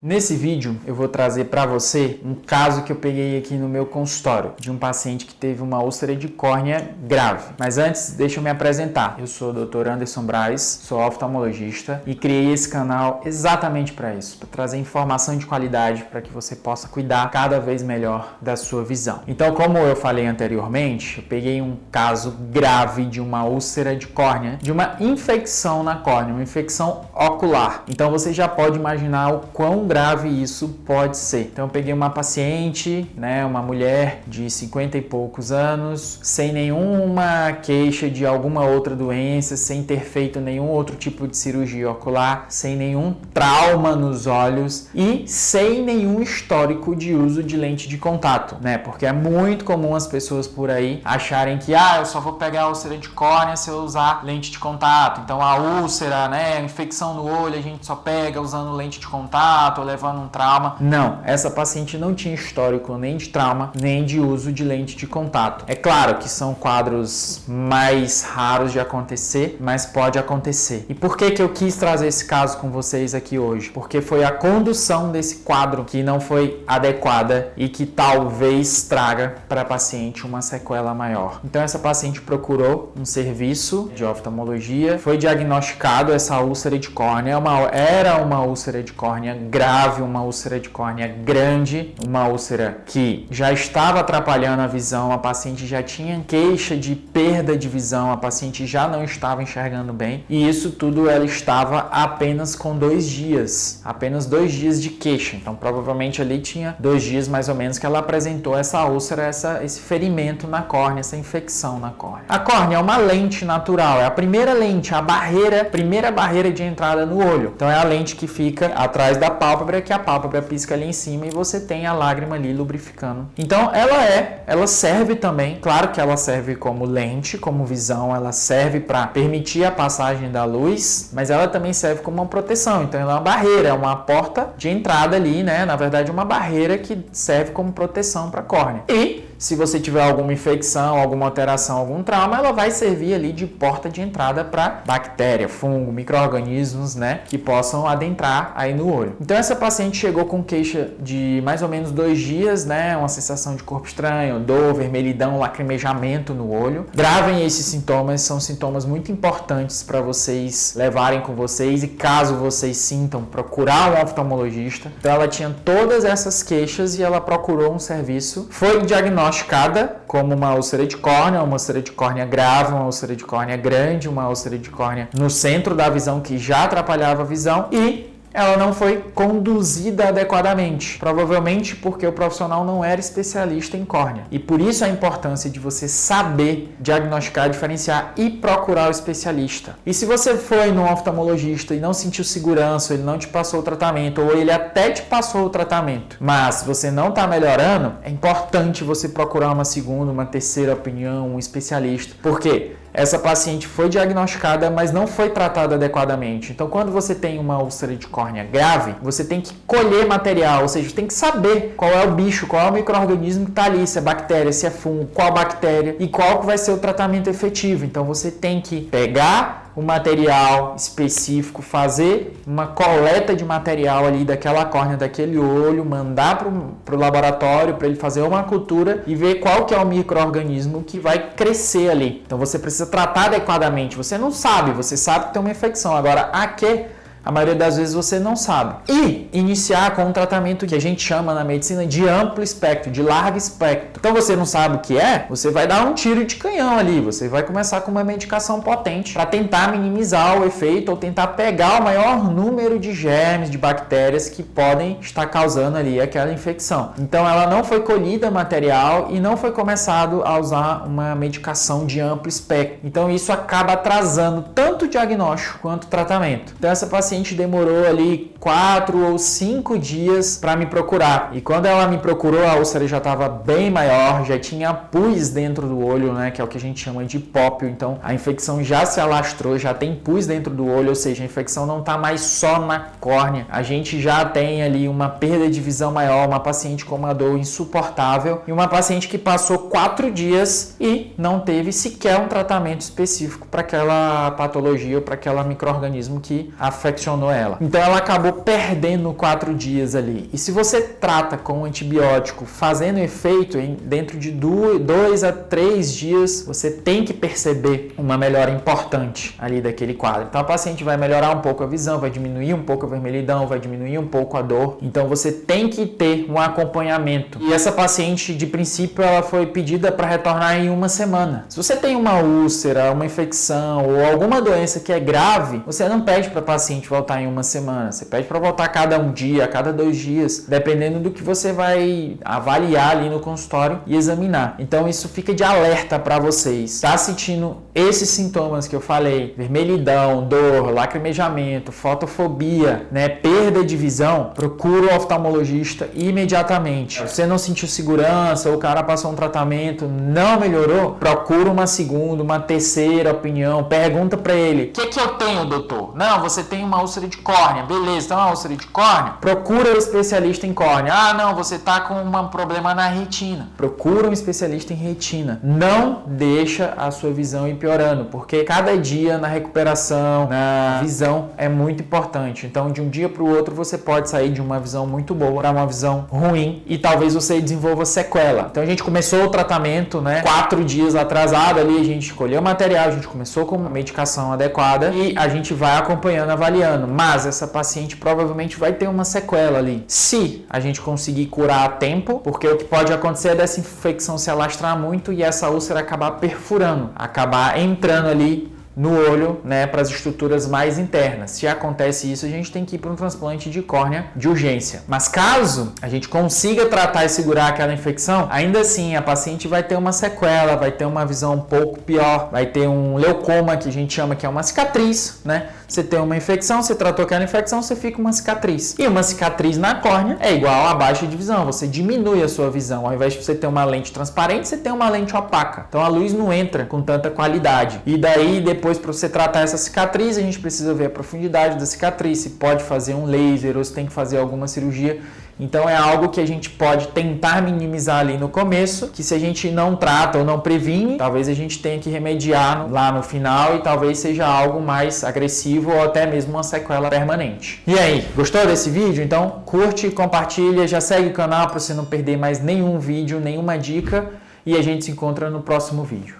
Nesse vídeo eu vou trazer para você um caso que eu peguei aqui no meu consultório de um paciente que teve uma úlcera de córnea grave. Mas antes, deixa eu me apresentar. Eu sou o Dr. Anderson Braz, sou oftalmologista e criei esse canal exatamente para isso, para trazer informação de qualidade para que você possa cuidar cada vez melhor da sua visão. Então, como eu falei anteriormente, eu peguei um caso grave de uma úlcera de córnea, de uma infecção na córnea, uma infecção ocular. Então, você já pode imaginar o quão grave isso pode ser. Então eu peguei uma paciente, uma mulher de 50 e poucos anos, sem nenhuma queixa de alguma outra doença, sem ter feito nenhum outro tipo de cirurgia ocular, sem nenhum trauma nos olhos e sem nenhum histórico de uso de lente de contato, Porque é muito comum as pessoas por aí acharem que eu só vou pegar a úlcera de córnea se eu usar lente de contato. Então a úlcera, infecção no olho, a gente só pega usando lente de contato, levando um trauma. Não, essa paciente não tinha histórico nem de trauma, nem de uso de lente de contato. É claro que são quadros mais raros de acontecer, mas pode acontecer. E por que eu quis trazer esse caso com vocês aqui hoje? Porque foi a condução desse quadro que não foi adequada e que talvez traga para a paciente uma sequela maior. Então essa paciente procurou um serviço de oftalmologia, foi diagnosticado essa úlcera de córnea, era uma úlcera de córnea grave, uma úlcera de córnea grande, uma úlcera que já estava atrapalhando a visão, a paciente já tinha queixa de perda de visão, a paciente já não estava enxergando bem e isso tudo ela estava apenas com 2 dias, apenas 2 dias de queixa. Então provavelmente ali tinha 2 dias mais ou menos que ela apresentou essa úlcera, esse ferimento na córnea, essa infecção na córnea. A córnea é uma lente natural, é a primeira lente, primeira barreira de entrada no olho. Então é a lente que fica atrás da pálpebra, que a pálpebra pisca ali em cima e você tem a lágrima ali lubrificando. Então ela serve também, claro que ela serve como lente, como visão, ela serve para permitir a passagem da luz, mas ela também serve como uma proteção. Então ela é uma barreira, é uma porta de entrada ali, Na verdade uma barreira que serve como proteção para a córnea. E se você tiver alguma infecção, alguma alteração, algum trauma, ela vai servir ali de porta de entrada para bactéria, fungo, micro-organismos, que possam adentrar aí no olho. Então essa paciente chegou com queixa de mais ou menos 2 dias, uma sensação de corpo estranho, dor, vermelhidão, lacrimejamento no olho. Gravem esses sintomas, são sintomas muito importantes para vocês levarem com vocês e caso vocês sintam, procurar um oftalmologista. Então ela tinha todas essas queixas e ela procurou um serviço, foi diagnosticada como uma úlcera de córnea, uma úlcera de córnea grave, uma úlcera de córnea grande, uma úlcera de córnea no centro da visão que já atrapalhava a visão e ela não foi conduzida adequadamente, provavelmente porque o profissional não era especialista em córnea. E por isso a importância de você saber diagnosticar, diferenciar e procurar o especialista. E se você foi no oftalmologista e não sentiu segurança, ele não te passou o tratamento, ou ele até te passou o tratamento, mas você não está melhorando, é importante você procurar uma segunda, uma terceira opinião, um especialista. Por quê? Essa paciente foi diagnosticada, mas não foi tratada adequadamente. Então, quando você tem uma úlcera de córnea grave, você tem que colher material, ou seja, tem que saber qual é o bicho, qual é o micro-organismo que está ali, se é bactéria, se é fungo, qual bactéria e qual que vai ser o tratamento efetivo. Então, você tem que pegar o material específico, fazer uma coleta de material ali daquela córnea, daquele olho, mandar para o laboratório para ele fazer uma cultura e ver qual que é o micro-organismo que vai crescer ali. Então você precisa tratar adequadamente. Você não sabe, você sabe que tem uma infecção. Agora, a maioria das vezes você não sabe. E iniciar com um tratamento que a gente chama na medicina de amplo espectro, de largo espectro. Então você não sabe o que é, você vai dar um tiro de canhão ali. Você vai começar com uma medicação potente para tentar minimizar o efeito ou tentar pegar o maior número de germes, de bactérias que podem estar causando ali aquela infecção. Então ela não foi colhida material e não foi começado a usar uma medicação de amplo espectro. Então isso acaba atrasando tanto o diagnóstico quanto o tratamento. Então essa paciente demorou ali 4 ou 5 dias para me procurar. E quando ela me procurou, a úlcera já estava bem maior, já tinha pus dentro do olho, que é o que a gente chama de hipópio. Então a infecção já se alastrou, já tem pus dentro do olho, ou seja, a infecção não está mais só na córnea. A gente já tem ali uma perda de visão maior, uma paciente com uma dor insuportável e uma paciente que passou 4 dias e não teve sequer um tratamento específico para aquela patologia ou para aquele micro-organismo que afetou infeccionou ela. Então ela acabou perdendo 4 dias ali. E se você trata com um antibiótico fazendo efeito dentro de 2 a 3 dias, você tem que perceber uma melhora importante ali daquele quadro. Então a paciente vai melhorar um pouco a visão, vai diminuir um pouco a vermelhidão, vai diminuir um pouco a dor. Então você tem que ter um acompanhamento. E essa paciente, de princípio, ela foi pedida para retornar em 1 semana. Se você tem uma úlcera, uma infecção ou alguma doença que é grave, você não pede para a paciente voltar em 1 semana. Você pede para voltar a cada 1 dia, a cada 2 dias, dependendo do que você vai avaliar ali no consultório e examinar. Então isso fica de alerta para vocês. Está sentindo esses sintomas que eu falei, vermelhidão, dor, lacrimejamento, fotofobia, perda de visão, procura o oftalmologista imediatamente. Se você não sentiu segurança, o cara passou um tratamento, não melhorou, procura uma segunda, uma terceira opinião, pergunta para ele: o que eu tenho, doutor? Não, você tem uma úlcera de córnea, beleza, então uma úlcera de córnea? Procura o especialista em córnea. Ah, não, você tá com um problema na retina. Procura um especialista em retina. Não deixa a sua visão ir piorando, porque cada dia na recuperação, na visão é muito importante. Então, de um dia para o outro, você pode sair de uma visão muito boa para uma visão ruim e talvez você desenvolva sequela. Então, a gente começou o tratamento, 4 dias atrasado ali, a gente escolheu o material, a gente começou com uma medicação adequada e a gente vai acompanhando, avaliando. Mas essa paciente provavelmente vai ter uma sequela ali. Se a gente conseguir curar a tempo, porque o que pode acontecer é dessa infecção se alastrar muito e essa úlcera acabar perfurando, acabar entrando ali no olho, para as estruturas mais internas. Se acontece isso, a gente tem que ir para um transplante de córnea de urgência. Mas caso a gente consiga tratar e segurar aquela infecção, ainda assim a paciente vai ter uma sequela, vai ter uma visão um pouco pior, vai ter um leucoma, que a gente chama que é uma cicatriz, Você tem uma infecção, você tratou aquela infecção, você fica uma cicatriz. E uma cicatriz na córnea é igual a baixa de visão, você diminui a sua visão. Ao invés de você ter uma lente transparente, você tem uma lente opaca. Então a luz não entra com tanta qualidade. E daí, depois, para você tratar essa cicatriz, a gente precisa ver a profundidade da cicatriz, se pode fazer um laser ou se tem que fazer alguma cirurgia. Então é algo que a gente pode tentar minimizar ali no começo, que se a gente não trata ou não previne, talvez a gente tenha que remediar lá no final e talvez seja algo mais agressivo ou até mesmo uma sequela permanente. E aí, gostou desse vídeo? Então curte, compartilha, já segue o canal para você não perder mais nenhum vídeo, nenhuma dica e a gente se encontra no próximo vídeo.